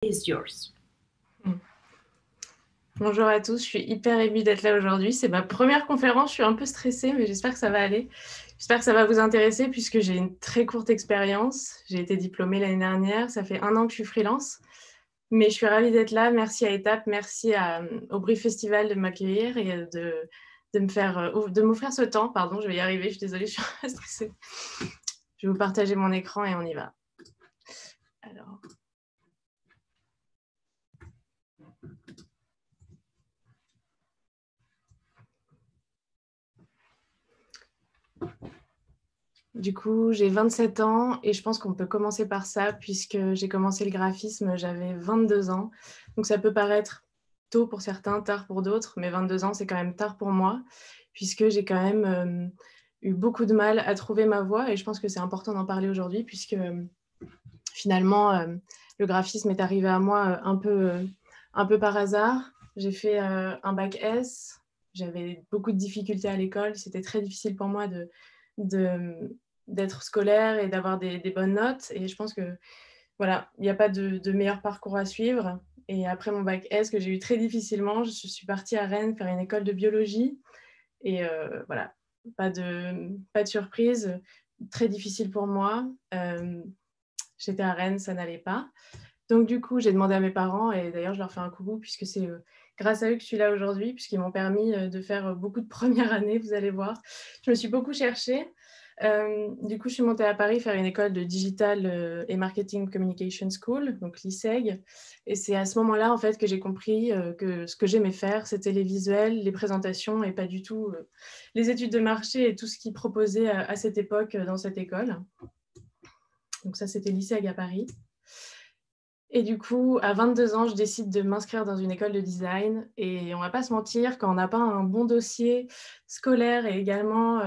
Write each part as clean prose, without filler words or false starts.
is yours. Bonjour à tous, je suis hyper émue d'être là aujourd'hui. C'est ma première conférence, je suis un peu stressée, mais j'espère que ça va aller. J'espère que ça va vous intéresser puisque j'ai une très courte expérience. J'ai été diplômée l'année dernière, ça fait 1 an que je suis freelance. Mais je suis ravie d'être là. Merci à Étape, merci au Brief Festival de m'accueillir et de m'offrir ce temps. Pardon, je vais y arriver, je suis désolée, je suis un peu stressée. Je vais vous partager mon écran et on y va. Alors... Du coup, j'ai 27 ans et je pense qu'on peut commencer par ça puisque j'ai commencé le graphisme, j'avais 22 ans. Donc ça peut paraître tôt pour certains, tard pour d'autres, mais 22 ans, c'est quand même tard pour moi puisque j'ai quand même eu beaucoup de mal à trouver ma voie et je pense que c'est important d'en parler aujourd'hui puisque finalement, le graphisme est arrivé à moi un peu par hasard. J'ai fait un bac S, j'avais beaucoup de difficultés à l'école, c'était très difficile pour moi d'être scolaire et d'avoir des bonnes notes. Et je pense que voilà, il n'y a pas de meilleur parcours à suivre. Et après mon bac S, que j'ai eu très difficilement, je suis partie à Rennes faire une école de biologie. Et voilà, pas de surprise, très difficile pour moi. J'étais à Rennes, ça n'allait pas. Donc du coup, j'ai demandé à mes parents, et d'ailleurs je leur fais un coucou, puisque c'est grâce à eux que je suis là aujourd'hui, puisqu'ils m'ont permis de faire beaucoup de premières années, vous allez voir. Je me suis beaucoup cherchée. Du coup, je suis montée à Paris faire une école de Digital et Marketing Communication School, donc l'ISEG. Et c'est à ce moment-là, en fait, que j'ai compris que ce que j'aimais faire, c'était les visuels, les présentations, et pas du tout les études de marché et tout ce qu'ils proposaient à cette époque dans cette école. Donc ça, c'était l'ISEG à Paris. Et du coup, à 22 ans, je décide de m'inscrire dans une école de design. Et on ne va pas se mentir, quand on n'a pas un bon dossier scolaire et également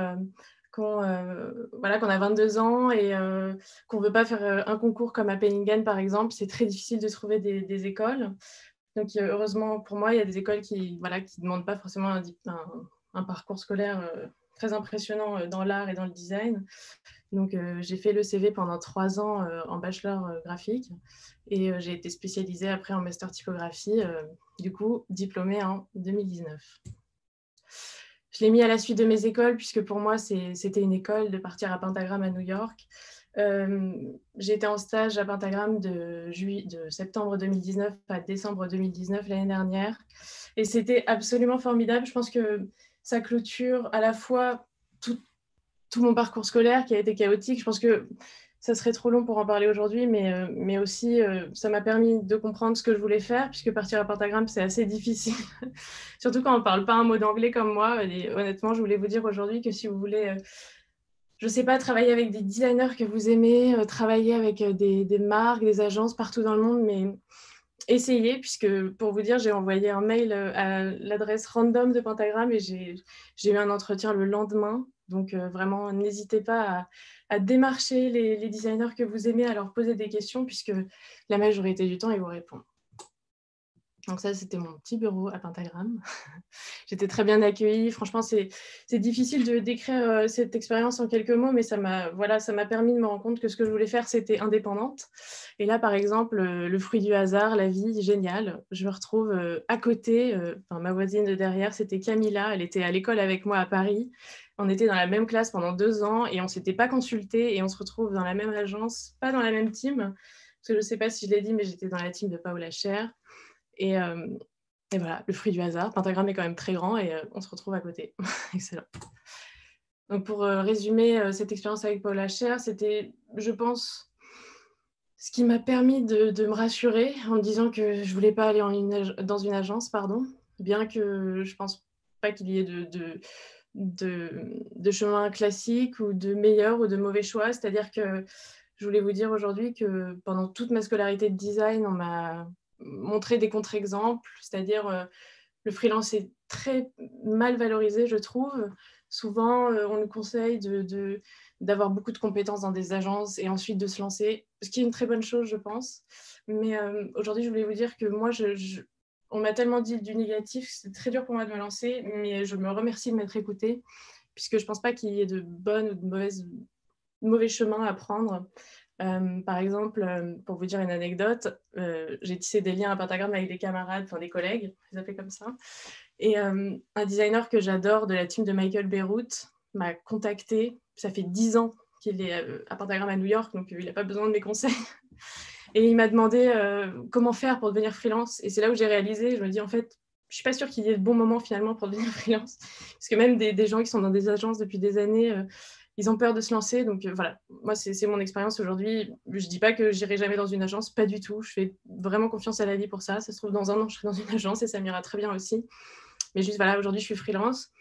qu'on a 22 ans et qu'on ne veut pas faire un concours comme à Penningen, par exemple, c'est très difficile de trouver des écoles. Donc, heureusement pour moi, il y a des écoles qui ne demandent pas forcément un parcours scolaire très impressionnant dans l'art et dans le design. Donc, j'ai fait le CV pendant 3 ans en bachelor graphique et j'ai été spécialisée après en master typographie, du coup diplômée en 2019. Je l'ai mis à la suite de mes écoles puisque pour moi, c'était une école de partir à Pentagram à New York. J'ai été en stage à Pentagram de septembre 2019 à décembre 2019 l'année dernière et c'était absolument formidable. Je pense que ça clôture à la fois tout mon parcours scolaire qui a été chaotique. Je pense que ça serait trop long pour en parler aujourd'hui, mais aussi ça m'a permis de comprendre ce que je voulais faire, puisque partir à Pentagram, c'est assez difficile, surtout quand on ne parle pas un mot d'anglais comme moi. Et honnêtement, je voulais vous dire aujourd'hui que si vous voulez, je ne sais pas, travailler avec des designers que vous aimez, travailler avec des marques, des agences partout dans le monde, mais essayez, puisque pour vous dire, j'ai envoyé un mail à l'adresse random de Pentagram et j'ai eu un entretien le lendemain. Donc vraiment, n'hésitez pas à démarcher les designers que vous aimez, à leur poser des questions, puisque la majorité du temps, ils vous répondent. Donc ça, c'était mon petit bureau à Pentagram. J'étais très bien accueillie. Franchement, c'est difficile de décrire cette expérience en quelques mots, mais ça m'a permis de me rendre compte que ce que je voulais faire, c'était indépendante. Et là, par exemple, le fruit du hasard, la vie, géniale. Je me retrouve à côté. Ma voisine de derrière, c'était Camilla. Elle était à l'école avec moi à Paris. On était dans la même classe pendant 2 ans et on ne s'était pas consultés. Et on se retrouve dans la même agence, pas dans la même team. Parce que je ne sais pas si je l'ai dit, mais j'étais dans la team de Paola Cher. Et voilà, le fruit du hasard. Pentagram est quand même très grand et on se retrouve à côté. Excellent. Donc pour résumer cette expérience avec Paola Cher, c'était, je pense, ce qui m'a permis de me rassurer en me disant que je ne voulais pas aller dans une agence, bien que je ne pense pas qu'il y ait de chemin classique ou de meilleur ou de mauvais choix. C'est-à-dire que je voulais vous dire aujourd'hui que pendant toute ma scolarité de design, on m'a montré des contre-exemples, c'est-à-dire le freelance est très mal valorisé, je trouve. Souvent, on nous conseille d'avoir beaucoup de compétences dans des agences et ensuite de se lancer, ce qui est une très bonne chose, je pense. Mais aujourd'hui, je voulais vous dire que moi, on m'a tellement dit du négatif, c'est très dur pour moi de me lancer, mais je me remercie de m'être écoutée, puisque je ne pense pas qu'il y ait de bonnes ou de mauvais chemins à prendre. Par exemple, pour vous dire une anecdote, j'ai tissé des liens à Pentagram avec des camarades, enfin des collègues, je les appelle comme ça. Et un designer que j'adore de la team de Michael Beyrouth m'a contacté. Ça fait 10 ans qu'il est à Pentagram à New York, donc il n'a pas besoin de mes conseils. Et il m'a demandé comment faire pour devenir freelance. Et c'est là où j'ai réalisé, je me dis en fait, je suis pas sûre qu'il y ait de bons moments finalement pour devenir freelance. Parce que même des gens qui sont dans des agences depuis des années, ils ont peur de se lancer. Donc voilà, moi c'est mon expérience aujourd'hui. Je dis pas que j'irai jamais dans une agence, pas du tout. Je fais vraiment confiance à la vie pour ça. Ça se trouve dans un an, je serai dans une agence et ça m'ira très bien aussi. Mais juste voilà, aujourd'hui je suis freelance.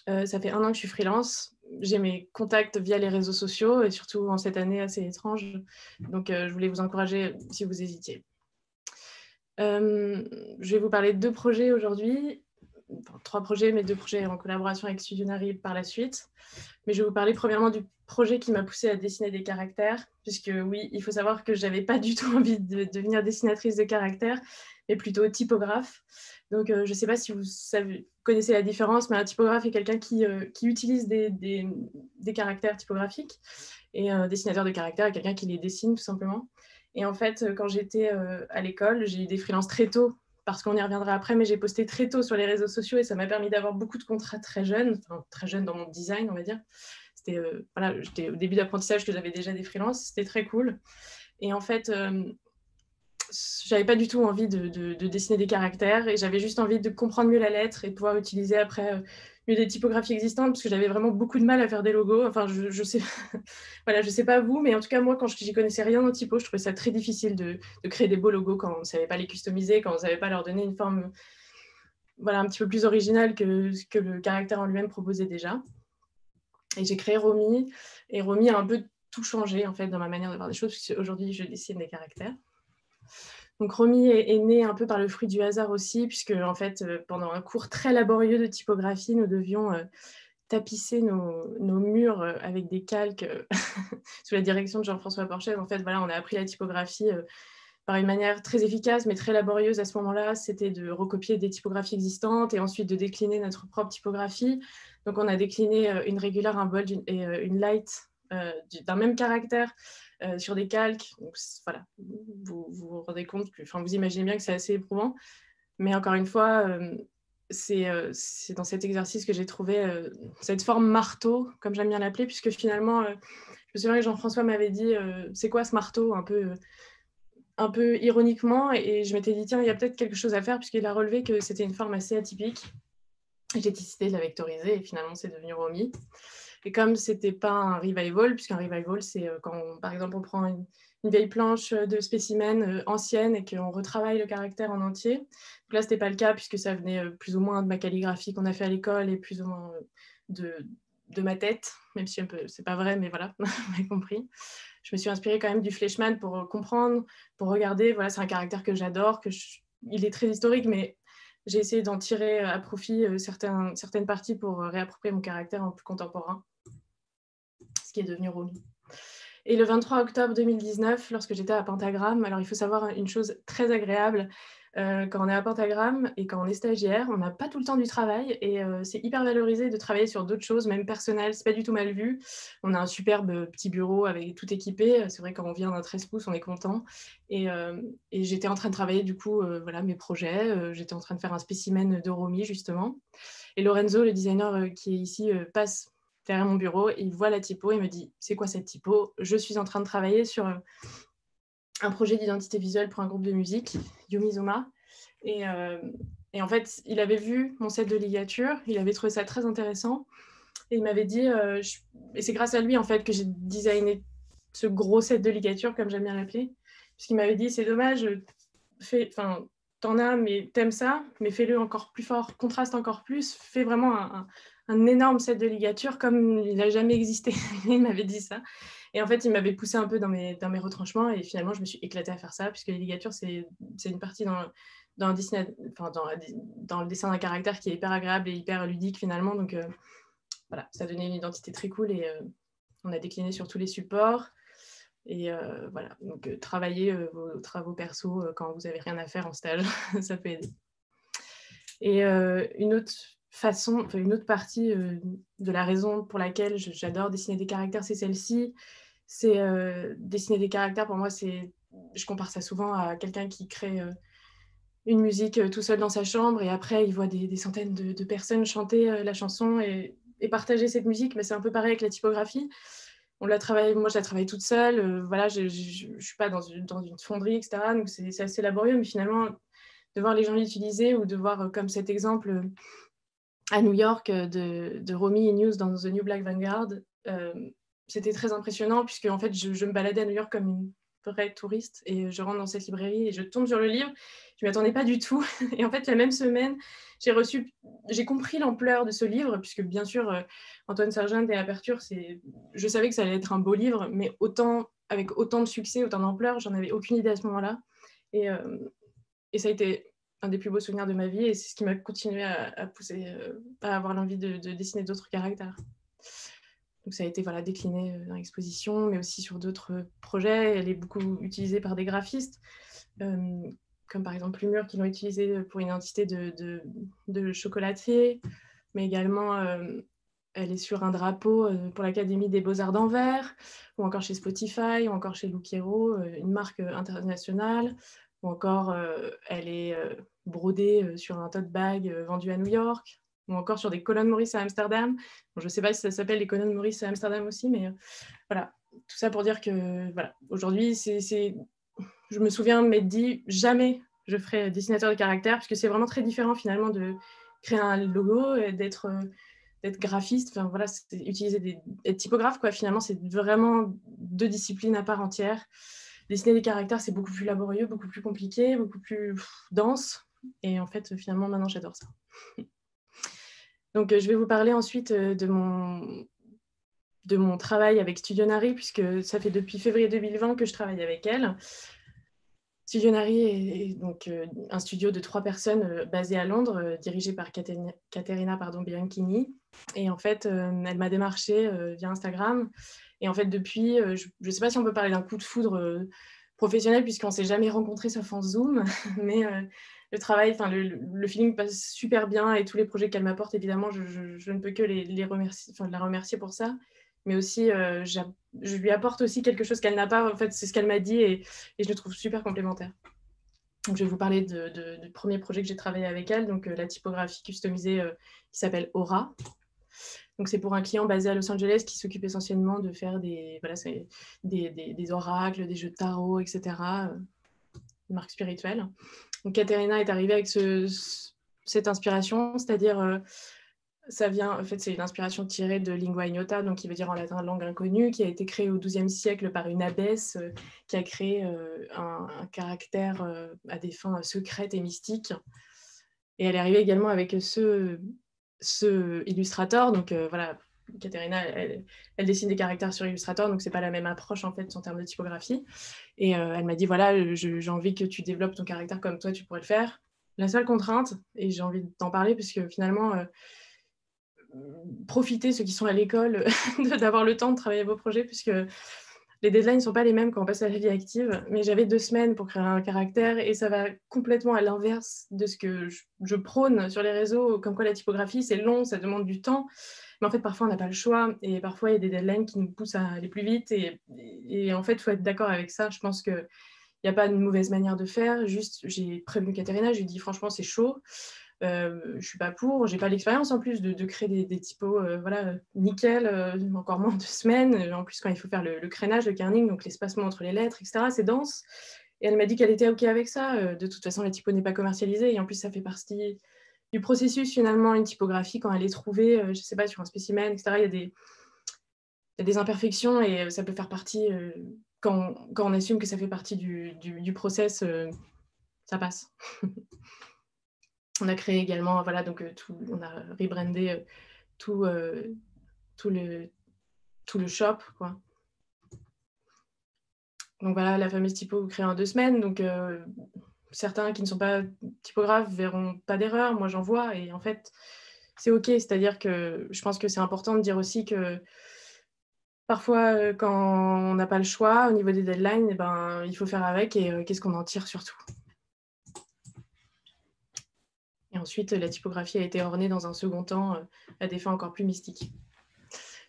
Ça fait 1 an que je suis freelance. J'ai mes contacts via les réseaux sociaux et surtout en cette année assez étrange. Donc, je voulais vous encourager si vous hésitiez. Je vais vous parler de 2 projets aujourd'hui. Enfin, 3 projets, mais 2 projets en collaboration avec Studionary par la suite. Mais je vais vous parler premièrement du projet qui m'a poussée à dessiner des caractères, puisque oui, il faut savoir que je n'avais pas du tout envie de devenir dessinatrice de caractères, mais plutôt typographe. Donc, je ne sais pas si vous connaissez la différence, mais un typographe est quelqu'un qui utilise des caractères typographiques, et un dessinateur de caractères est quelqu'un qui les dessine tout simplement. Et en fait, quand j'étais à l'école, j'ai eu des freelances très tôt, parce qu'on y reviendra après, mais j'ai posté très tôt sur les réseaux sociaux et ça m'a permis d'avoir beaucoup de contrats très jeunes, enfin très jeunes dans mon design, on va dire. C'était voilà, j'étais au début d'apprentissage que j'avais déjà des freelances, c'était très cool. Et en fait, j'avais pas du tout envie de dessiner des caractères et j'avais juste envie de comprendre mieux la lettre et de pouvoir utiliser après mieux des typographies existantes parce que j'avais vraiment beaucoup de mal à faire des logos. Enfin, je sais, voilà, je sais pas vous, mais en tout cas, moi, quand j'y connaissais rien en typo, je trouvais ça très difficile de créer des beaux logos quand on ne savait pas les customiser, quand on ne savait pas leur donner une forme voilà, un petit peu plus originale que ce que le caractère en lui-même proposait déjà. Et j'ai créé Romy, et Romy a un peu tout changé en fait dans ma manière de voir des choses, puisque aujourd'hui je dessine des caractères. Donc Romy est née un peu par le fruit du hasard aussi, puisque en fait pendant un cours très laborieux de typographie, nous devions tapisser nos murs avec des calques sous la direction de Jean-François Porchet. En fait, voilà, on a appris la typographie par une manière très efficace, mais très laborieuse à ce moment-là. C'était de recopier des typographies existantes et ensuite de décliner notre propre typographie. Donc, on a décliné une régulière, un bold et une light d'un même caractère sur des calques. Donc, voilà, vous rendez compte, enfin, vous imaginez bien que c'est assez éprouvant. Mais encore une fois, c'est dans cet exercice que j'ai trouvé cette forme marteau, comme j'aime bien l'appeler, puisque finalement, je me souviens que Jean-François m'avait dit c'est quoi ce marteau un peu ironiquement, et je m'étais dit tiens, il y a peut-être quelque chose à faire, puisqu'il a relevé que c'était une forme assez atypique. J'ai décidé de la vectoriser et finalement c'est devenu Romy. Et comme c'était pas un revival, puisqu'un revival c'est quand par exemple on prend une vieille planche de spécimen ancienne et qu'on retravaille le caractère en entier. Donc là c'était pas le cas puisque ça venait plus ou moins de ma calligraphie qu'on a fait à l'école et plus ou moins de ma tête, même si un peu c'est pas vrai, mais voilà, vous avez compris. Je me suis inspirée quand même du Fleischmann pour comprendre, pour regarder. Voilà, c'est un caractère que j'adore, il est très historique, mais j'ai essayé d'en tirer à profit certaines parties pour réapproprier mon caractère en plus contemporain, ce qui est devenu Romy. Et le 23 octobre 2019, lorsque j'étais à Pentagram, alors il faut savoir une chose très agréable, quand on est à Pentagram et quand on est stagiaire, on n'a pas tout le temps du travail et c'est hyper valorisé de travailler sur d'autres choses, même personnelles, c'est pas du tout mal vu. On a un superbe petit bureau avec tout équipé, c'est vrai quand on vient d'un 13 pouces, on est content. Et j'étais en train de travailler du coup, voilà, mes projets, j'étais en train de faire un spécimen de Romy justement. Et Lorenzo, le designer qui est ici, passe derrière mon bureau, et il voit la typo, il me dit « C'est quoi cette typo ?» Je suis en train de travailler sur un projet d'identité visuelle pour un groupe de musique, Yumizuma. Et en fait, il avait vu mon set de ligature, il avait trouvé ça très intéressant, et il m'avait dit, et c'est grâce à lui en fait que j'ai designé ce gros set de ligature, comme j'aime bien l'appeler, puisqu'il m'avait dit « C'est dommage, t'en as, mais t'aimes ça, mais fais-le encore plus fort, contraste encore plus, fais vraiment un énorme set de ligature comme il n'a jamais existé. » Il m'avait dit ça. Et en fait, il m'avait poussé un peu dans mes retranchements et finalement, je me suis éclatée à faire ça, puisque les ligatures, c'est une partie dans le dessin d'un caractère qui est hyper agréable et hyper ludique finalement. Donc voilà, ça donnait une identité très cool et on a décliné sur tous les supports. Et voilà, donc travaillez vos travaux perso quand vous n'avez rien à faire en stage, ça peut aider. Et une autre partie de la raison pour laquelle j'adore dessiner des caractères, c'est celle-ci. c'est dessiner des caractères. Pour moi, je compare ça souvent à quelqu'un qui crée une musique tout seul dans sa chambre et après il voit des centaines de personnes chanter la chanson et partager cette musique. Mais c'est un peu pareil avec la typographie. Moi je la travaille toute seule. Voilà, je suis pas dans une fonderie, etc. Donc c'est assez laborieux, mais finalement, de voir les gens l'utiliser ou de voir comme cet exemple à New York de Romy News dans The New Black Vanguard, c'était très impressionnant puisque en fait je me baladais à New York comme une vraie touriste et je rentre dans cette librairie et je tombe sur le livre. Je m'y attendais pas du tout et en fait la même semaine j'ai compris l'ampleur de ce livre puisque bien sûr Antoine Sargent et Aperture, je savais que ça allait être un beau livre, mais avec autant de succès, autant d'ampleur, j'en avais aucune idée à ce moment-là et, et ça a été un des plus beaux souvenirs de ma vie et c'est ce qui m'a continué à pousser à avoir l'envie de dessiner d'autres caractères. Donc ça a été voilà, décliné dans l'exposition, mais aussi sur d'autres projets. Elle est beaucoup utilisée par des graphistes, comme par exemple Lumur, qui l'ont utilisée pour une identité de chocolatier, mais également elle est sur un drapeau pour l'Académie des Beaux-Arts d'Anvers, ou encore chez Spotify, ou encore chez Lucchero, une marque internationale, ou encore elle est brodée sur un tote bag vendu à New York, ou encore sur des colonnes Maurice à Amsterdam. Bon, je ne sais pas si ça s'appelle les colonnes Maurice à Amsterdam aussi, mais voilà. Tout ça pour dire que voilà, aujourd'hui, je me souviens de m'être dit jamais je ferai dessinateur de caractère, puisque c'est vraiment très différent finalement de créer un logo et d'être graphiste. Enfin voilà, être typographe, quoi. Finalement, c'est vraiment deux disciplines à part entière. Dessiner des caractères, c'est beaucoup plus laborieux, beaucoup plus compliqué, beaucoup plus dense. Et en fait, finalement, maintenant, j'adore ça. Donc, je vais vous parler ensuite de mon travail avec Studio Nari, puisque ça fait depuis février 2020 que je travaille avec elle. Studio Nari est donc un studio de 3 personnes basé à Londres, dirigé par Caterina Bianchini. Et en fait, elle m'a démarché via Instagram. Et en fait, depuis, je ne sais pas si on peut parler d'un coup de foudre professionnel, puisqu'on ne s'est jamais rencontrés sauf en Zoom, mais le travail, le feeling passe super bien et tous les projets qu'elle m'apporte, évidemment, je ne peux que la remercier pour ça. Mais aussi, je lui apporte aussi quelque chose qu'elle n'a pas. En fait, c'est ce qu'elle m'a dit et je le trouve super complémentaire. Donc, je vais vous parler du premier projet que j'ai travaillé avec elle, donc la typographie customisée qui s'appelle Aura. Donc, c'est pour un client basé à Los Angeles qui s'occupe essentiellement de faire des oracles, des jeux de tarot, etc. Une marque spirituelle. Donc, Caterina est arrivée avec cette inspiration, c'est-à-dire ça vient, en fait, c'est une inspiration tirée de lingua ignota, donc qui veut dire en latin langue inconnue, qui a été créée au XIIe siècle par une abbesse qui a créé un caractère à des fins secrètes et mystiques. Et elle est arrivée également avec ce Illustrator, donc voilà, Caterina, elle dessine des caractères sur Illustrator, donc c'est pas la même approche en fait en termes de typographie. Et elle m'a dit voilà, j'ai envie que tu développes ton caractère comme toi, tu pourrais le faire. La seule contrainte, et j'ai envie d'en parler parce que finalement profiter, ceux qui sont à l'école, d'avoir le temps de travailler vos projets, puisque les deadlines ne sont pas les mêmes quand on passe à la vie active. Mais j'avais 2 semaines pour créer un caractère et ça va complètement à l'inverse de ce que je prône sur les réseaux, comme quoi la typographie, c'est long, ça demande du temps. Mais en fait, parfois, on n'a pas le choix et parfois, il y a des deadlines qui nous poussent à aller plus vite. Et en fait, il faut être d'accord avec ça. Je pense qu'il n'y a pas de mauvaise manière de faire. Juste, j'ai prévenu Caterina, je lui ai dit franchement, c'est chaud. Je suis pas pour, j'ai pas l'expérience en plus de créer des typos voilà, nickel, encore moins de semaines. En plus, quand il faut faire le crénage, le kerning, donc l'espacement entre les lettres, etc., c'est dense. Et elle m'a dit qu'elle était OK avec ça. De toute façon, la typo n'est pas commercialisée. Et en plus, ça fait partie du processus, finalement, une typographie, quand elle est trouvée, je sais pas, sur un spécimen, etc., il y a des imperfections et ça peut faire partie, quand on assume que ça fait partie du process, ça passe. On a créé également, voilà, donc on a rebrandé tout, tout le shop, quoi. Donc voilà, la fameuse typo créée en 2 semaines. Donc certains qui ne sont pas typographes verront pas d'erreur. Moi, j'en vois et en fait, c'est OK. C'est-à-dire que je pense que c'est important de dire aussi que parfois, quand on n'a pas le choix au niveau des deadlines, eh ben, il faut faire avec et qu'est-ce qu'on en tire surtout. Et ensuite, la typographie a été ornée dans un second temps à des fins encore plus mystiques.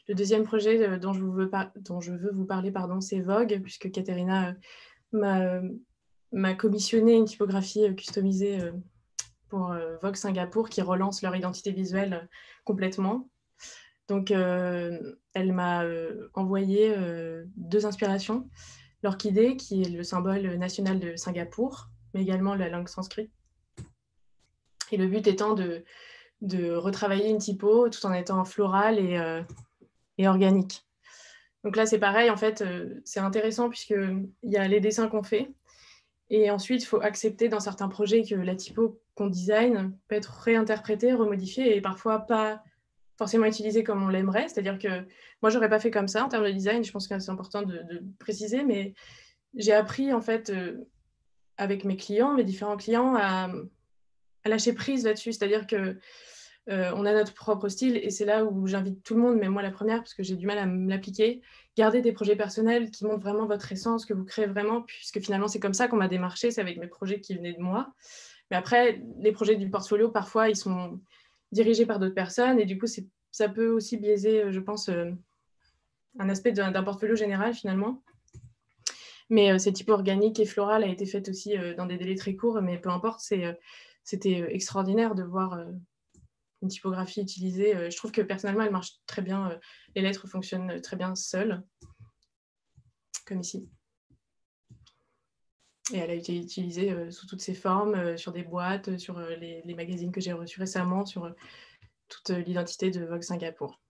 Le deuxième projet dont je veux vous parler, pardon, c'est Vogue, puisque Katerina m'a commissionné une typographie customisée pour Vogue Singapour qui relance leur identité visuelle complètement. Donc, elle m'a envoyé 2 inspirations. L'orchidée, qui est le symbole national de Singapour, mais également la langue sanskrit. Et le but étant de retravailler une typo tout en étant florale et organique. Donc là, c'est pareil, en fait, c'est intéressant puisqu'il y a les dessins qu'on fait. Et ensuite, il faut accepter dans certains projets que la typo qu'on design peut être réinterprétée, remodifiée et parfois pas forcément utilisée comme on l'aimerait. C'est-à-dire que moi, j'aurais pas fait comme ça en termes de design. Je pense que c'est important de préciser, mais j'ai appris en fait avec mes clients, mes différents clients, à lâcher prise là-dessus. C'est-à-dire que on a notre propre style et c'est là où j'invite tout le monde, même moi la première, parce que j'ai du mal à me l'appliquer. Gardez des projets personnels qui montrent vraiment votre essence, que vous créez vraiment, puisque finalement c'est comme ça qu'on m'a démarché, c'est avec mes projets qui venaient de moi. Mais après, les projets du portfolio, parfois, ils sont dirigés par d'autres personnes et du coup, ça peut aussi biaiser, je pense, un aspect d'un portfolio général finalement. Mais cette typo organique et florale a été faite aussi dans des délais très courts, mais peu importe, c'était extraordinaire de voir une typographie utilisée. Je trouve que personnellement, elle marche très bien. Les lettres fonctionnent très bien seules, comme ici. Et elle a été utilisée sous toutes ses formes, sur des boîtes, sur les magazines que j'ai reçus récemment, sur toute l'identité de Vogue Singapour.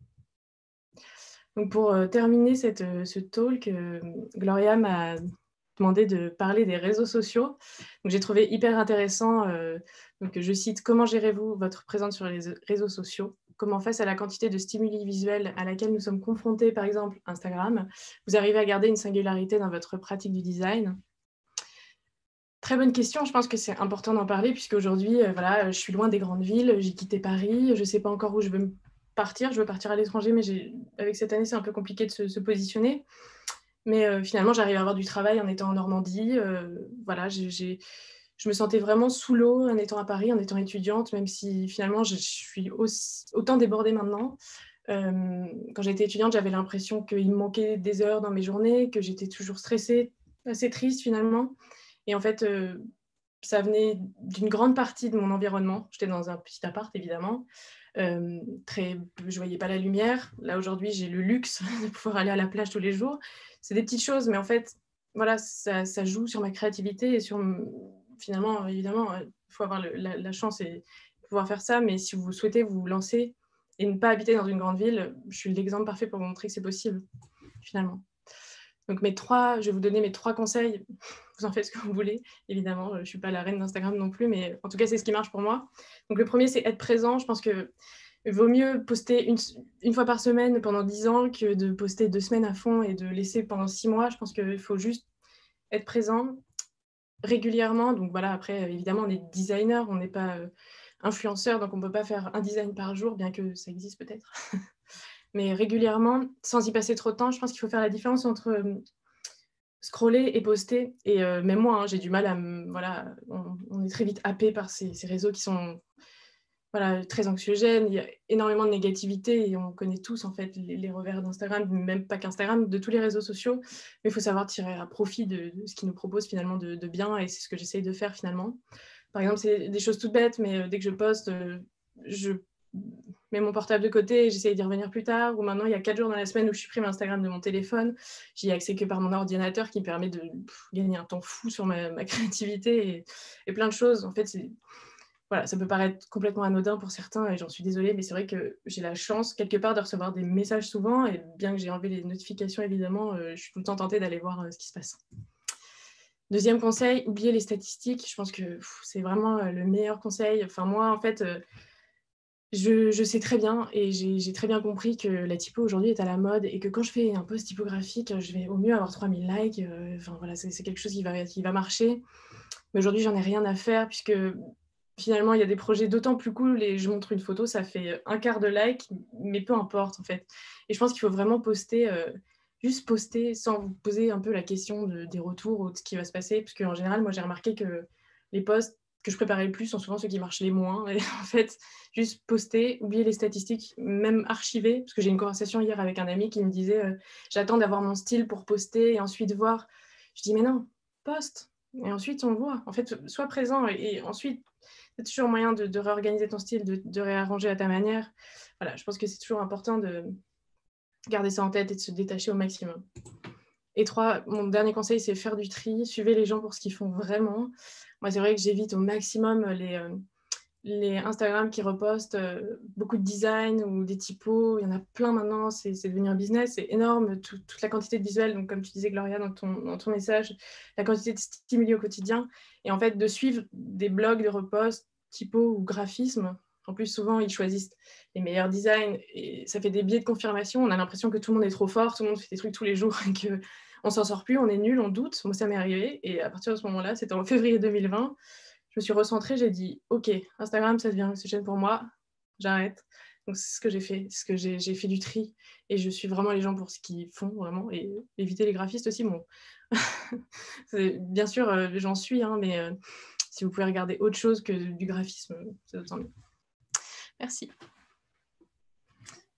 Donc pour terminer ce talk, Gloria m'a demandé de parler des réseaux sociaux. Donc j'ai trouvé hyper intéressant, donc je cite: «Comment gérez-vous votre présence sur les réseaux sociaux? Comment face à la quantité de stimuli visuels à laquelle nous sommes confrontés, par exemple Instagram, vous arrivez à garder une singularité dans votre pratique du design?» Très bonne question, je pense que c'est important d'en parler puisqu'aujourd'hui, voilà, je suis loin des grandes villes, j'ai quitté Paris, je ne sais pas encore où je veux partir. Je veux partir à l'étranger, mais avec cette année, c'est un peu compliqué de se positionner. Mais finalement, j'arrive à avoir du travail en étant en Normandie. Voilà, je me sentais vraiment sous l'eau en étant à Paris, en étant étudiante, même si finalement, je suis autant débordée maintenant. Quand j'étais étudiante, j'avais l'impression qu'il me manquait des heures dans mes journées, que j'étais toujours stressée, assez triste finalement. Et en fait, ça venait d'une grande partie de mon environnement. J'étais dans un petit appart, évidemment. Je ne voyais pas la lumière. Là, aujourd'hui, j'ai le luxe de pouvoir aller à la plage tous les jours. C'est des petites choses, mais en fait, voilà, ça joue sur ma créativité et sur, finalement, évidemment, il faut avoir la chance et pouvoir faire ça. Mais si vous souhaitez vous lancer et ne pas habiter dans une grande ville, je suis l'exemple parfait pour vous montrer que c'est possible, finalement. Donc je vais vous donner mes 3 conseils. Vous en faites ce que vous voulez. Évidemment, je ne suis pas la reine d'Instagram non plus, mais en tout cas, c'est ce qui marche pour moi. Donc le premier, c'est être présent. Je pense qu'il vaut mieux poster une fois par semaine pendant 10 ans que de poster 2 semaines à fond et de laisser pendant 6 mois. Je pense qu'il faut juste être présent régulièrement. Donc voilà, après, évidemment, on est designer, on n'est pas influenceur, donc on ne peut pas faire un design par jour, bien que ça existe peut-être. Mais régulièrement, sans y passer trop de temps, je pense qu'il faut faire la différence entre scroller et poster. Et même moi, hein, j'ai du mal à voilà, on est très vite happé par ces réseaux qui sont voilà, très anxiogènes. Il y a énormément de négativité et on connaît tous en fait les revers d'Instagram, même pas qu'Instagram, de tous les réseaux sociaux. Mais il faut savoir tirer à profit de ce qu'ils nous proposent finalement de bien, et c'est ce que j'essaye de faire finalement. Par exemple, c'est des choses toutes bêtes, mais dès que je poste, je mets mon portable de côté et j'essaye d'y revenir plus tard. Ou maintenant, il y a 4 jours dans la semaine où je supprime Instagram de mon téléphone. J'y ai accès que par mon ordinateur qui me permet de gagner un temps fou sur ma créativité et plein de choses. En fait, voilà, ça peut paraître complètement anodin pour certains et j'en suis désolée, mais c'est vrai que j'ai la chance quelque part de recevoir des messages souvent et bien que j'ai enlevé les notifications évidemment, je suis tout le temps tentée d'aller voir ce qui se passe. Deuxième conseil, oubliez les statistiques. Je pense que c'est vraiment le meilleur conseil. Enfin moi, en fait, je sais très bien et j'ai très bien compris que la typo aujourd'hui est à la mode et que quand je fais un post typographique, je vais au mieux avoir 3000 likes. Enfin voilà, c'est quelque chose qui va marcher. Mais aujourd'hui, j'en ai rien à faire puisque finalement, il y a des projets d'autant plus cool et je montre une photo, ça fait un quart de like, mais peu importe en fait. Et je pense qu'il faut vraiment poster, juste poster sans vous poser un peu la question des retours ou de ce qui va se passer. Parce qu'en général, moi j'ai remarqué que les posts, que je préparais le plus sont souvent ceux qui marchent les moins. Et en fait, juste poster, oublier les statistiques, même archiver. Parce que j'ai eu une conversation hier avec un ami qui me disait j'attends d'avoir mon style pour poster et ensuite voir. Je dis mais non, poste. Et ensuite on voit. En fait, sois présent et ensuite, c'est toujours moyen de réorganiser ton style, de réarranger à ta manière. Voilà, je pense que c'est toujours important de garder ça en tête et de se détacher au maximum. Et 3, mon dernier conseil, c'est faire du tri. Suivez les gens pour ce qu'ils font vraiment. Moi, c'est vrai que j'évite au maximum les Instagram qui repostent beaucoup de design ou des typos. Il y en a plein maintenant. C'est devenu un business. C'est énorme, toute la quantité de visuels. Donc, comme tu disais, Gloria, dans ton message, la quantité de stimuli au quotidien. Et en fait, de suivre des blogs de reposts, typos ou graphismes. En plus, souvent, ils choisissent les meilleurs designs. Et ça fait des biais de confirmation. On a l'impression que tout le monde est trop fort, tout le monde fait des trucs tous les jours et que on s'en sort plus, on est nul, on doute. Moi, ça m'est arrivé. Et à partir de ce moment-là, c'était en février 2020, je me suis recentrée, j'ai dit, OK, Instagram, ça devient une chaîne pour moi, j'arrête. Donc, c'est ce que j'ai fait. C'est ce que j'ai fait du tri. Et je suis vraiment les gens pour ce qu'ils font, vraiment. Et éviter les graphistes aussi. Bon. Bien sûr, j'en suis, hein, mais si vous pouvez regarder autre chose que du graphisme, c'est autant mieux. Merci.